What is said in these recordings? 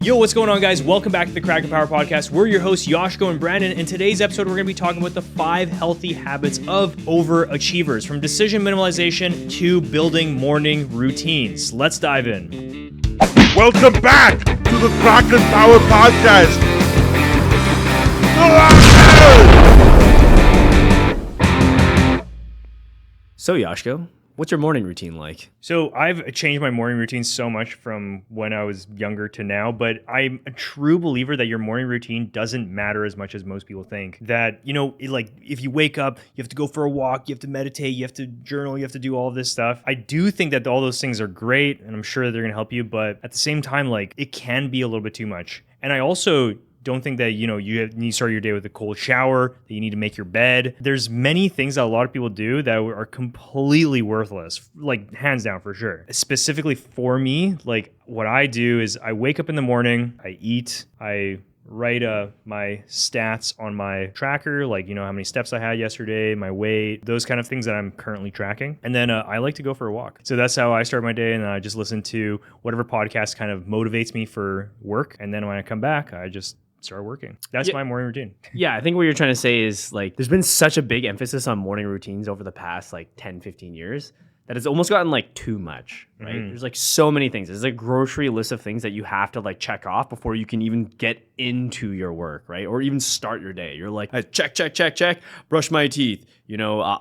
Yo, what's going on, guys? Welcome back to the Crack and Power Podcast. We're your hosts, Yoshko and Brandon. In today's episode, we're going to be talking about the 5 healthy habits of overachievers, from decision minimization to building morning routines. Let's dive in. Welcome back to the Crack and Power Podcast. So, Yoshko, what's your morning routine like? So I've changed my morning routine so much from when I was younger to now, but I'm a true believer that your morning routine doesn't matter as much as most people think. That, if you wake up, you have to go for a walk, you have to meditate, you have to journal, you have to do all of this stuff. I do think that all those things are great, and I'm sure they're going to help you, but at the same time, it can be a little bit too much. And I also don't think that, you need to start your day with a cold shower, that you need to make your bed. There's many things that a lot of people do that are completely worthless, hands down for sure. Specifically for me, what I do is I wake up in the morning, I eat, I write my stats on my tracker, how many steps I had yesterday, my weight, those kind of things that I'm currently tracking. And then I like to go for a walk. So that's how I start my day. And then I just listen to whatever podcast kind of motivates me for work. And then when I come back, I just start working. That's my morning routine. Yeah, I think what you're trying to say is there's been such a big emphasis on morning routines over the past 10, 15 years that it's almost gotten too much, right? Mm-hmm. There's so many things. There's a grocery list of things that you have to check off before you can even get into your work, right? Or even start your day. You're check, brush my teeth,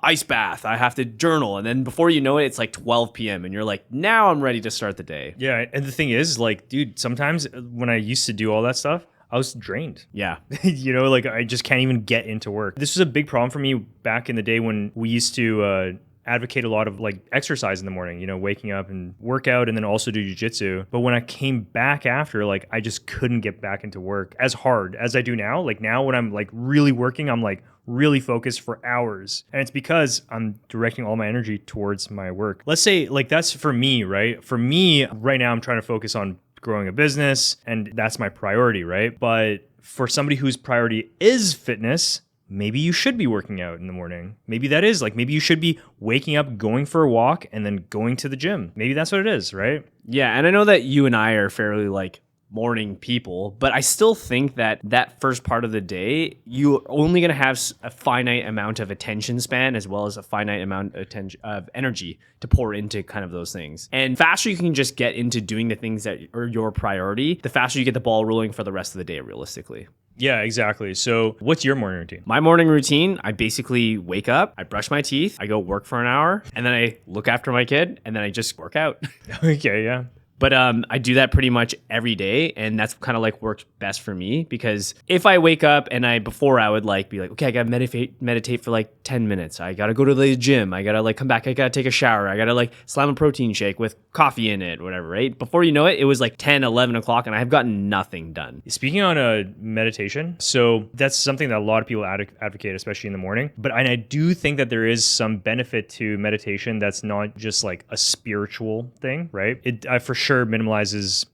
ice bath, I have to journal. And then before you know it, it's 12 p.m. and you're now I'm ready to start the day. Yeah, and the thing is, dude, sometimes when I used to do all that stuff, I was drained. Yeah. I just can't even get into work. This was a big problem for me back in the day when we used to advocate a lot of exercise in the morning, waking up and work out and then also do jiu-jitsu. But when I came back after, I just couldn't get back into work as hard as I do now. Now when I'm really working, I'm really focused for hours. And it's because I'm directing all my energy towards my work. Let's say that's for me, right? For me right now, I'm trying to focus on growing a business, and that's my priority, right? But for somebody whose priority is fitness, maybe you should be working out in the morning. Maybe that is maybe you should be waking up, going for a walk, and then going to the gym. Maybe that's what it is, right? Yeah, and I know that you and I are fairly morning people, but I still think that first part of the day, you're only going to have a finite amount of attention span as well as a finite amount of energy to pour into kind of those things. And faster you can just get into doing the things that are your priority, the faster you get the ball rolling for the rest of the day, realistically. Yeah, exactly. So what's your morning routine? My morning routine, I basically wake up, I brush my teeth, I go work for an hour, and then I look after my kid, and then I just work out. Okay, yeah. But I do that pretty much every day, and that's kind of works best for me, because if I wake up and before I would be okay, I gotta meditate for 10 minutes. I gotta go to the gym. I gotta come back. I gotta take a shower. I gotta slam a protein shake with coffee in it, whatever, right? Before you know it, it was 10, 11 o'clock, and I've gotten nothing done. Speaking on meditation, so that's something that a lot of people advocate, especially in the morning. But I do think that there is some benefit to meditation that's not just a spiritual thing, right? It for sure minimalizes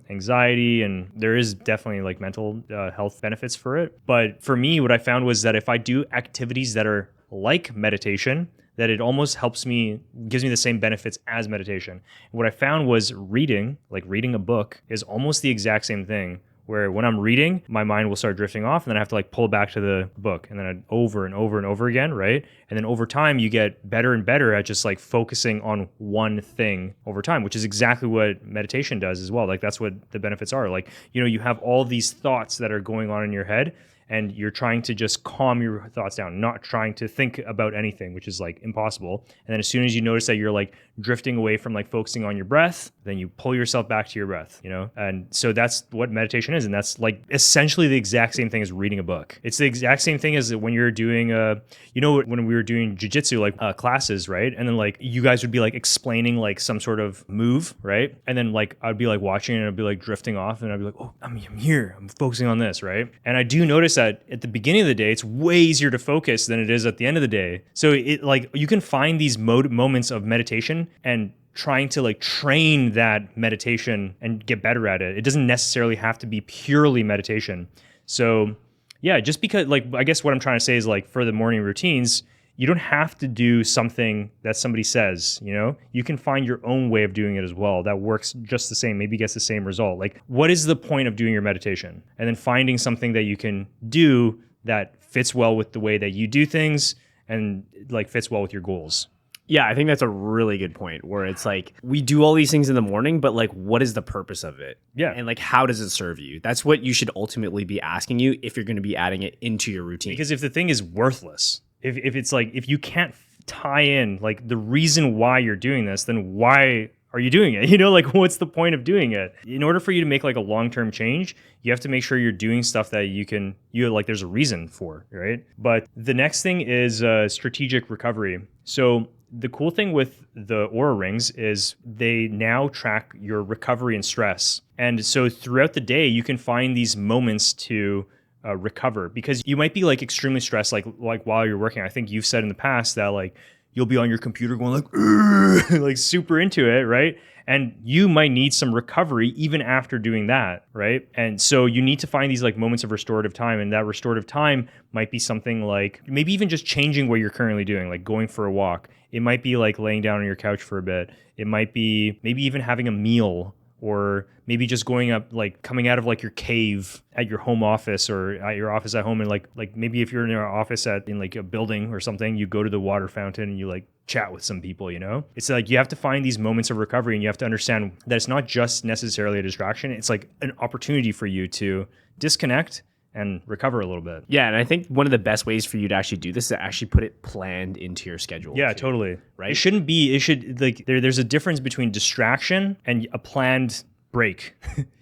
anxiety, and there is definitely mental health benefits for it. But for me, what I found was that if I do activities that are like meditation, that it almost gives me the same benefits as meditation. And what I found was reading a book is almost the exact same thing, where when I'm reading, my mind will start drifting off, and then I have to pull back to the book, and then over and over and over again, right? And then over time, you get better and better at just focusing on one thing over time, which is exactly what meditation does as well. That's what the benefits are. You have all these thoughts that are going on in your head, and you're trying to just calm your thoughts down, not trying to think about anything, which is impossible. And then as soon as you notice that you're drifting away from focusing on your breath, then you pull yourself back to your breath, And so that's what meditation is. And that's essentially the exact same thing as reading a book. It's the exact same thing as when you're doing, when we were doing jiu-jitsu, classes, right? And then you guys would be explaining some sort of move, right? And then I'd be watching and I'd be drifting off, and I'd be oh, I'm here, I'm focusing on this, right? And I do notice that at the beginning of the day, it's way easier to focus than it is at the end of the day. So it you can find these moments of meditation and trying to train that meditation and get better at it. It doesn't necessarily have to be purely meditation. So yeah, just because I guess what I'm trying to say is for the morning routines, you don't have to do something that somebody says, you know? You can find your own way of doing it as well that works just the same, maybe gets the same result. Like, what is the point of doing your meditation? And then finding something that you can do that fits well with the way that you do things and like fits well with your goals. Yeah, I think that's a really good point where it's like we do all these things in the morning, but like what is the purpose of it? Yeah. And like how does it serve you? That's what you should ultimately be asking you if you're going to be adding it into your routine. Because if the thing is worthless, if it's like, if you can't tie in like the reason why you're doing this, then why are you doing it? You know, like what's the point of doing it? In order for you to make like a long-term change, you have to make sure you're doing stuff that you like there's a reason for, right? But the next thing is strategic recovery. So the cool thing with the Aura Rings is they now track your recovery and stress. And so throughout the day, you can find these moments to recover, because you might be like extremely stressed, like while you're working. I think you've said in the past that like you'll be on your computer going like, like super into it, right? And you might need some recovery even after doing that, right? And so you need to find these like moments of restorative time, and that restorative time might be something like maybe even just changing what you're currently doing, like going for a walk. It might be like laying down on your couch for a bit. It might be maybe even having a meal, or maybe just going up, like coming out of like your cave at your home office or at your office at home, and like maybe if you're in your office in like a building or something, you go to the water fountain and you like chat with some people, you know? It's like you have to find these moments of recovery, and you have to understand that it's not just necessarily a distraction. It's like an opportunity for you to disconnect and recover a little bit. Yeah, and I think one of the best ways for you to actually do this is to actually put it planned into your schedule. Yeah, too, totally. right? It should like there's a difference between distraction and a planned break.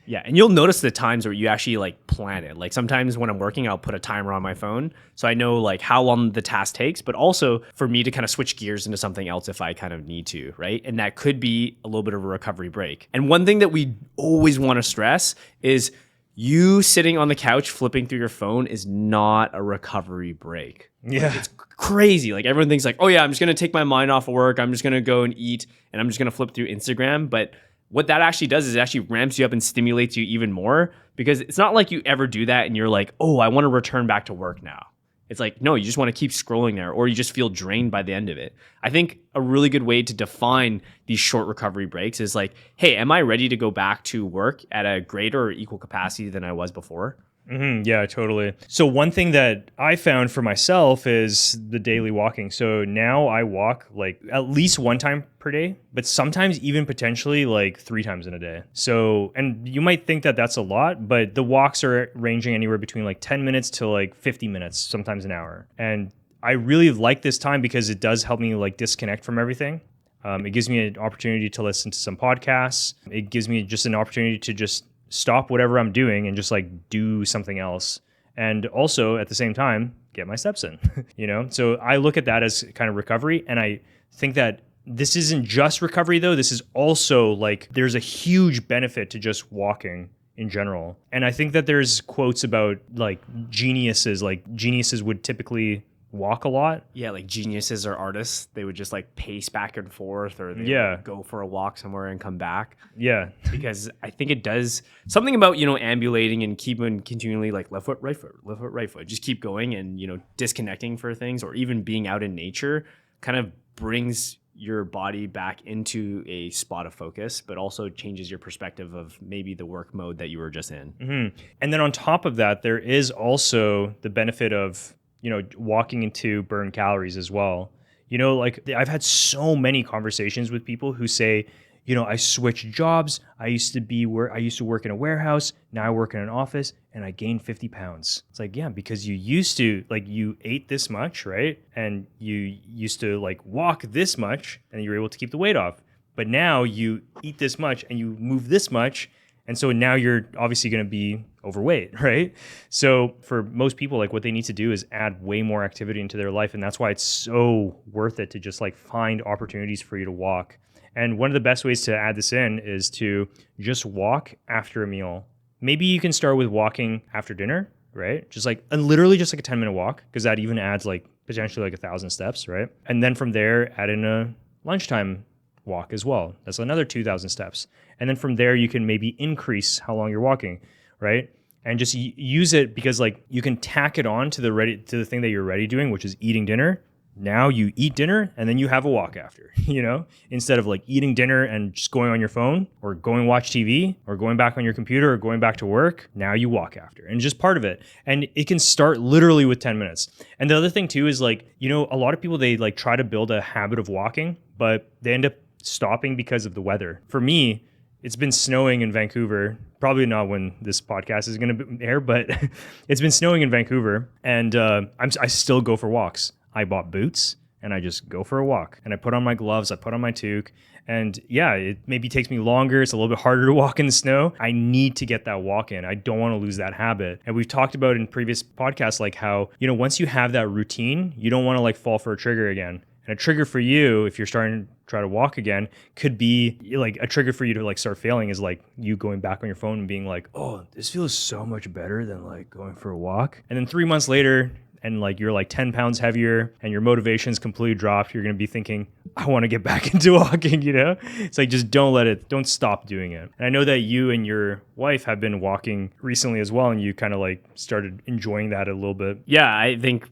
Yeah, and you'll notice the times where you actually like plan it. Like sometimes when I'm working, I'll put a timer on my phone so I know like how long the task takes, but also for me to kind of switch gears into something else if I kind of need to, right? And that could be a little bit of a recovery break. And one thing that we always want to stress is you sitting on the couch flipping through your phone is not a recovery break. Yeah. Like, it's crazy. Like everyone thinks like, oh yeah, I'm just going to take my mind off of work. I'm just going to go and eat and I'm just going to flip through Instagram. But what that actually does is it actually ramps you up and stimulates you even more, because it's not like you ever do that and you're like, oh, I want to return back to work now. It's like, no, you just want to keep scrolling there, or you just feel drained by the end of it. I think a really good way to define these short recovery breaks is like, hey, am I ready to go back to work at a greater or equal capacity than I was before? Mm-hmm, yeah, totally. So one thing that I found for myself is the daily walking. So now I walk like at least one time per day, but sometimes even potentially like 3 times in a day. So, and you might think that that's a lot, but the walks are ranging anywhere between like 10 minutes to like 50 minutes, sometimes an hour. And I really like this time because it does help me like disconnect from everything. It gives me an opportunity to listen to some podcasts. It gives me just an opportunity to just stop whatever I'm doing and just like do something else. And also at the same time, get my steps in, you know? So I look at that as kind of recovery. And I think that this isn't just recovery though. This is also like, there's a huge benefit to just walking in general. And I think that there's quotes about like geniuses would typically walk a lot. Yeah, like geniuses or artists, they would just like pace back and forth, or they Yeah. would go for a walk somewhere and come back. Yeah. Because I think it does something about, you know, ambulating and keeping continually like left foot, right foot, left foot, right foot. Just keep going and, you know, disconnecting for things, or even being out in nature kind of brings your body back into a spot of focus, but also changes your perspective of maybe the work mode that you were just in. Mm-hmm. And then on top of that, there is also the benefit of, you know, walking into burn calories as well. You know, like I've had so many conversations with people who say, you know, I switched jobs. I used to work in a warehouse. Now I work in an office and I gained 50 pounds. It's like, yeah, because you used to like, you ate this much, right? And you used to like walk this much and you were able to keep the weight off. But now you eat this much and you move this much. And so now you're obviously going to be overweight, right? So for most people, like what they need to do is add way more activity into their life. And that's why it's so worth it to just like find opportunities for you to walk. And one of the best ways to add this in is to just walk after a meal. Maybe you can start with walking after dinner, right? Just like, and literally just like a 10-minute walk, because that even adds like potentially like 1,000 steps, right? And then from there, add in a lunchtime walk as well. That's another 2,000 steps. And then from there, you can maybe increase how long you're walking, right? And just use it because like you can tack it on to the thing that you're already doing, which is eating dinner. Now you eat dinner and then you have a walk after, instead of like eating dinner and just going on your phone or going watch TV or going back on your computer or going back to work. Now you walk after, and just part of it. And it can start literally with 10 minutes. And the other thing too is like, a lot of people, they like try to build a habit of walking, but they end up stopping because of the weather. For me, it's been snowing in Vancouver, probably not when this podcast is going to air, but it's been snowing in Vancouver, and I still go for walks. I bought boots and I just go for a walk, and I put on my gloves, I put on my toque, and yeah, it maybe takes me longer. It's a little bit harder to walk in the snow. I need to get that walk in. I don't want to lose that habit. And we've talked about in previous podcasts, like how, once you have that routine, you don't want to like fall for a trigger again. And a trigger for you, if you're starting to try to walk again, could be like a trigger for you to like start failing is like you going back on your phone and being like, oh, this feels so much better than like going for a walk. And then 3 months later, and like you're like 10 pounds heavier and your motivation's completely dropped, you're going to be thinking, I want to get back into walking, It's like, just don't stop doing it. And I know that you and your wife have been walking recently as well, and you kind of like started enjoying that a little bit. Yeah, I think,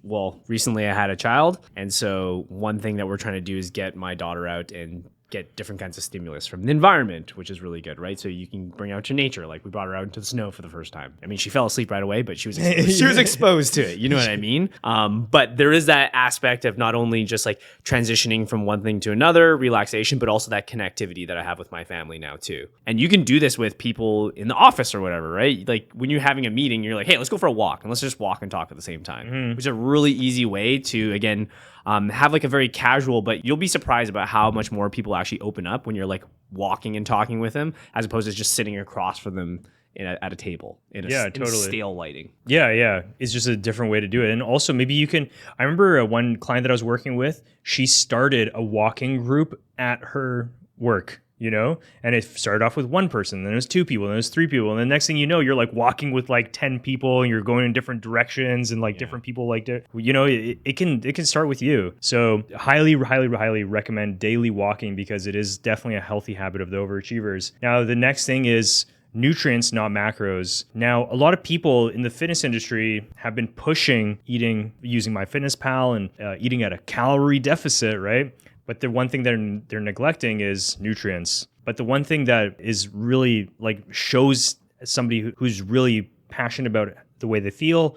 recently I had a child. And so one thing that we're trying to do is get my daughter out and get different kinds of stimulus from the environment, which is really good, right? So you can bring out to nature. Like we brought her out into the snow for the first time. I mean, she fell asleep right away, but she was exposed to it. You know what I mean? But there is that aspect of not only just like transitioning from one thing to another, relaxation, but also that connectivity that I have with my family now too. And you can do this with people in the office or whatever, right? Like when you're having a meeting, you're like, hey, let's go for a walk and let's just walk and talk at the same time, which is a really easy way to, again, have like a very casual, but you'll be surprised about how much more people actually open up when you're like walking and talking with them, as opposed to just sitting across from them at a table in stale lighting. Yeah. It's just a different way to do it. And also maybe you can, I remember one client that I was working with, she started a walking group at her work. And it started off with one person, then it was two people, then it was three people. And the next thing you know, you're like walking with like 10 people and you're going in different directions and like different people like, it can start with you. So highly recommend daily walking because it is definitely a healthy habit of the overachievers. Now, the next thing is nutrients, not macros. Now, a lot of people in the fitness industry have been pushing eating using MyFitnessPal and eating at a calorie deficit, right? But the one thing that they're neglecting is nutrients. But the one thing that is really like shows somebody who's really passionate about the way they feel,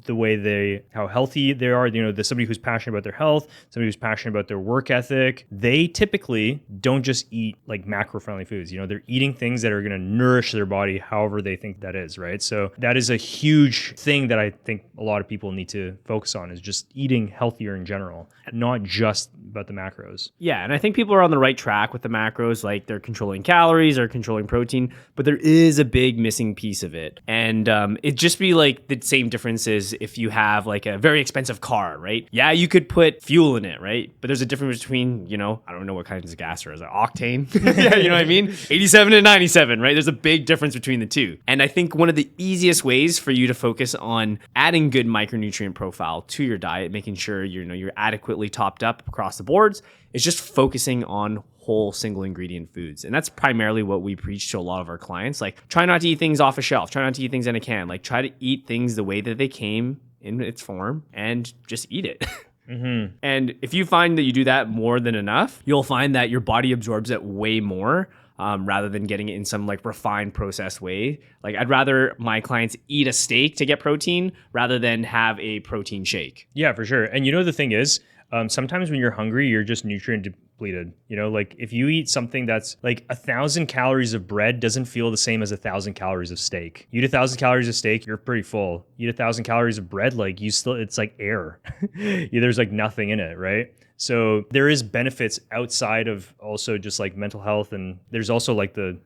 how healthy they are, somebody who's passionate about their health, somebody who's passionate about their work ethic, they typically don't just eat like macro-friendly foods. They're eating things that are going to nourish their body however they think that is, right? So that is a huge thing that I think a lot of people need to focus on, is just eating healthier in general, not just about the macros. Yeah, and I think people are on the right track with the macros, like they're controlling calories or controlling protein, but there is a big missing piece of it. And it'd just be like the same difference is if you have like a very expensive car, right? Yeah, you could put fuel in it, right? But there's a difference between, I don't know what kinds of gas there is, octane, yeah, you know what I mean? 87 and 97, right? There's a big difference between the two. And I think one of the easiest ways for you to focus on adding good micronutrient profile to your diet, making sure you're adequately topped up across the boards, is just focusing on whole single ingredient foods. And that's primarily what we preach to a lot of our clients. Like, try not to eat things off a shelf, try not to eat things in a can, like try to eat things the way that they came in its form and just eat it. Mm-hmm. And if you find that you do that more than enough, you'll find that your body absorbs it way more. Rather than getting it in some like refined processed way. Like I'd rather my clients eat a steak to get protein rather than have a protein shake. Yeah, for sure. And the thing is, sometimes when you're hungry, you're just nutrient depleted. Like if you eat something that's like 1,000 calories of bread doesn't feel the same as 1,000 calories of steak. You eat 1,000 calories of steak, you're pretty full. You eat 1,000 calories of bread, like it's like air. There's like nothing in it, right? So there is benefits outside of also just like mental health, and there's also like the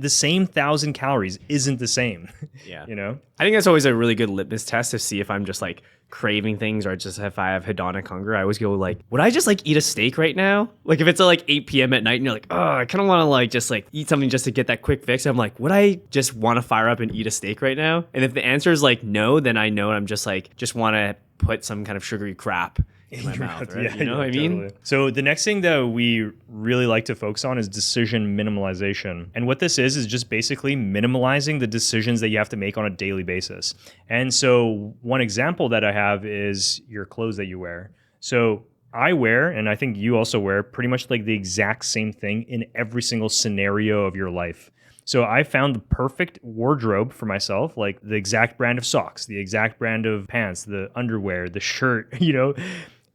same 1,000 calories isn't the same. Yeah. I think that's always a really good litmus test to see if I'm just like craving things or just if I have hedonic hunger. I always go like, would I just like eat a steak right now? Like if it's at like 8 p.m. at night and you're like, oh, I kind of want to like just like eat something just to get that quick fix. I'm like, would I just want to fire up and eat a steak right now? And if the answer is like no, then I know I'm just want to put some kind of sugary crap in my mouth, right? Yeah, what I mean? Totally. So the next thing that we really like to focus on is decision minimalization. And what this is just basically minimalizing the decisions that you have to make on a daily basis. And so one example that I have is your clothes that you wear. So I wear, and I think you also wear, pretty much like the exact same thing in every single scenario of your life. So I found the perfect wardrobe for myself, like the exact brand of socks, the exact brand of pants, the underwear, the shirt,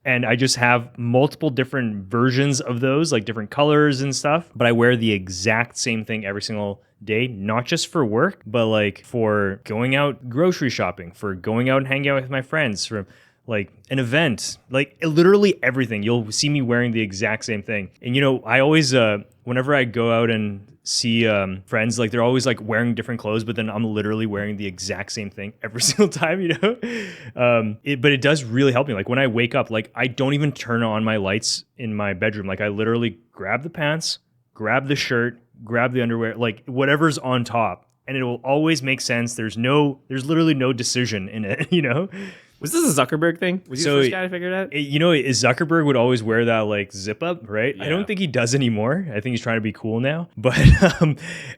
and I just have multiple different versions of those, like different colors and stuff. But I wear the exact same thing every single day, not just for work, but like for going out grocery shopping, for going out and hanging out with my friends, for like an event, like literally everything. You'll see me wearing the exact same thing. And I always, whenever I go out and see friends, like they're always like wearing different clothes, but then I'm literally wearing the exact same thing every single time, but it does really help me. Like when I wake up, like I don't even turn on my lights in my bedroom. Like I literally grab the pants, grab the shirt, grab the underwear, like whatever's on top, and it will always make sense. There's literally no decision in it. Was this a Zuckerberg thing? Was he the first guy to figure it out? Zuckerberg would always wear that like zip up, right? Yeah. I don't think he does anymore. I think he's trying to be cool now. But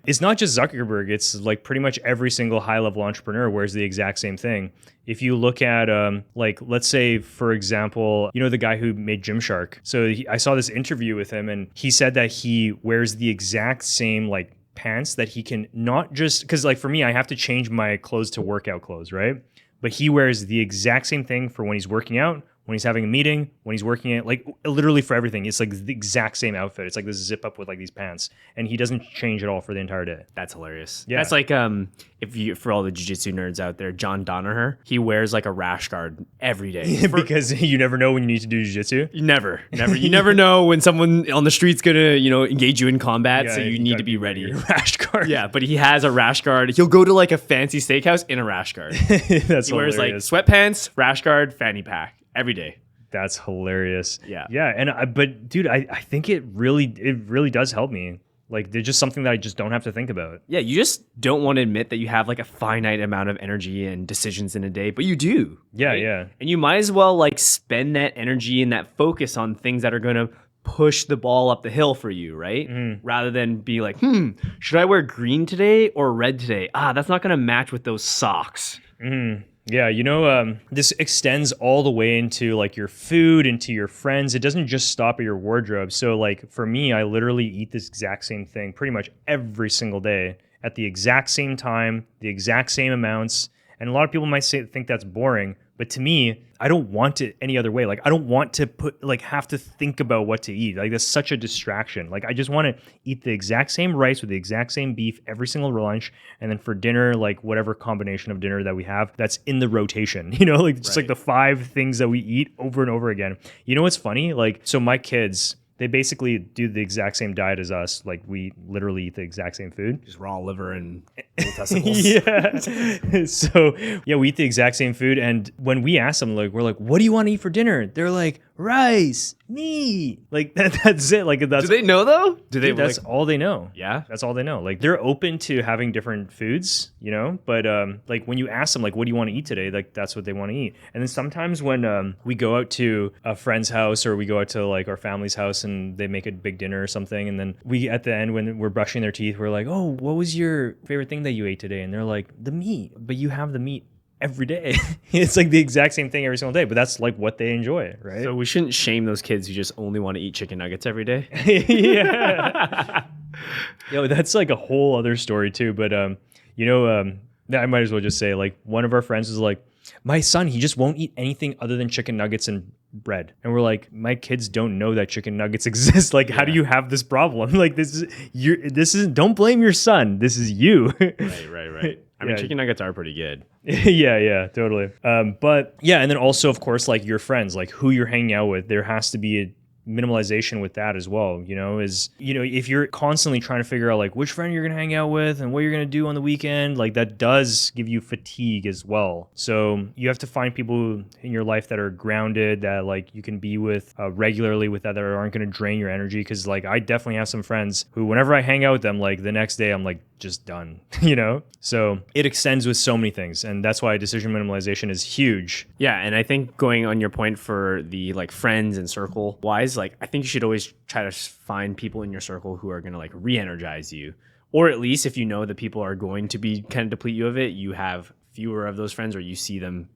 it's not just Zuckerberg. It's like pretty much every single high level entrepreneur wears the exact same thing. If you look at like, let's say, for example, the guy who made Gymshark. So I saw this interview with him, and he said that he wears the exact same like pants that he can not just, because like for me, I have to change my clothes to workout clothes, right? But he wears the exact same thing for when he's working out, when he's having a meeting, when he's working it, like literally for everything. It's like the exact same outfit. It's like this zip up with like these pants, and he doesn't change at all for the entire day. That's hilarious. Yeah. That's like for all the jiu-jitsu nerds out there, John Danaher, he wears like a rash guard every day. Because you never know when you need to do jiu-jitsu. You never know when someone on the street's gonna, engage you in combat. So you need to be ready. Rash guard. Yeah, but he has a rash guard. He'll go to like a fancy steakhouse in a rash guard. That's he wears like hilarious. sweatpants, rash guard, fanny pack every day. That's hilarious. Yeah. Yeah. And but dude, I think it really does help me. Like there's just something that I just don't have to think about. Yeah, you just don't want to admit that you have like a finite amount of energy and decisions in a day, but you do. Yeah, right? yeah. And you might as well like spend that energy and that focus on things that are going to push the ball up the hill for you, right? Rather than be like, should I wear green today or red today? That's not going to match with those socks. Yeah, this extends all the way into like your food, into your friends. It doesn't just stop at your wardrobe. So like for me, I literally eat this exact same thing pretty much every single day at the exact same time, the exact same amounts. And a lot of people might think that's boring, but to me, I don't want it any other way. Like I don't want to have to think about what to eat. Like that's such a distraction. Like I just want to eat the exact same rice with the exact same beef every single lunch, and then for dinner, like whatever combination of dinner that we have, that's in the rotation. Like just like the 5 things that we eat over and over again. You know what's funny? Like so my kids, they basically do the exact same diet as us. Like we literally eat the exact same food. Just raw liver and testicles. Yeah. So yeah, we eat the exact same food. And when we ask them, like, we're like, what do you want to eat for dinner? They're like, rice, meat. Like that's it. Like that's. Do they know though? Do they? Dude, that's all they know. Yeah. That's all they know. Like they're open to having different foods, but like when you ask them like, what do you want to eat today? Like that's what they want to eat. And then sometimes when we go out to a friend's house or we go out to like our family's house and they make a big dinner or something, and then we at the end when we're brushing their teeth, we're like, oh, what was your favorite thing that you ate today? And they're like, the meat. But you have the meat every day. It's like the exact same thing every single day, but that's like what they enjoy, right? So we shouldn't shame those kids who just only want to eat chicken nuggets every day. Yeah. That's like a whole other story too. But I might as well just say like one of our friends was like, my son, he just won't eat anything other than chicken nuggets and bread. And we're like, my kids don't know that chicken nuggets exist. Like, how do you have this problem? Like, this is don't blame your son. This is you. Right. I mean, chicken nuggets are pretty good. Yeah, totally. But yeah, and then also, of course, like your friends, like who you're hanging out with, there has to be a minimalization with that as well. If you're constantly trying to figure out like which friend you're going to hang out with and what you're going to do on the weekend, like that does give you fatigue as well. So you have to find people in your life that are grounded, that like you can be with regularly, with that aren't going to drain your energy. Because like I definitely have some friends who whenever I hang out with them, like the next day I'm like just done, So it extends with so many things, and that's why decision minimalization is huge. Yeah, and I think going on your point for the like friends and circle wise, like I think you should always try to find people in your circle who are going to like re-energize you, or at least if you know that people are going to be kind of deplete you of it, you have fewer of those friends, or you see them,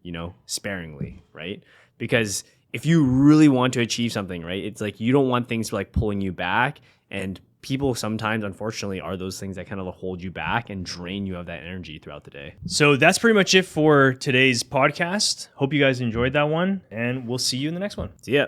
sparingly, right? Because if you really want to achieve something, right, it's like you don't want things like pulling you back, and people sometimes, unfortunately, are those things that kind of hold you back and drain you of that energy throughout the day. So that's pretty much it for today's podcast. Hope you guys enjoyed that one, and we'll see you in the next one. See ya.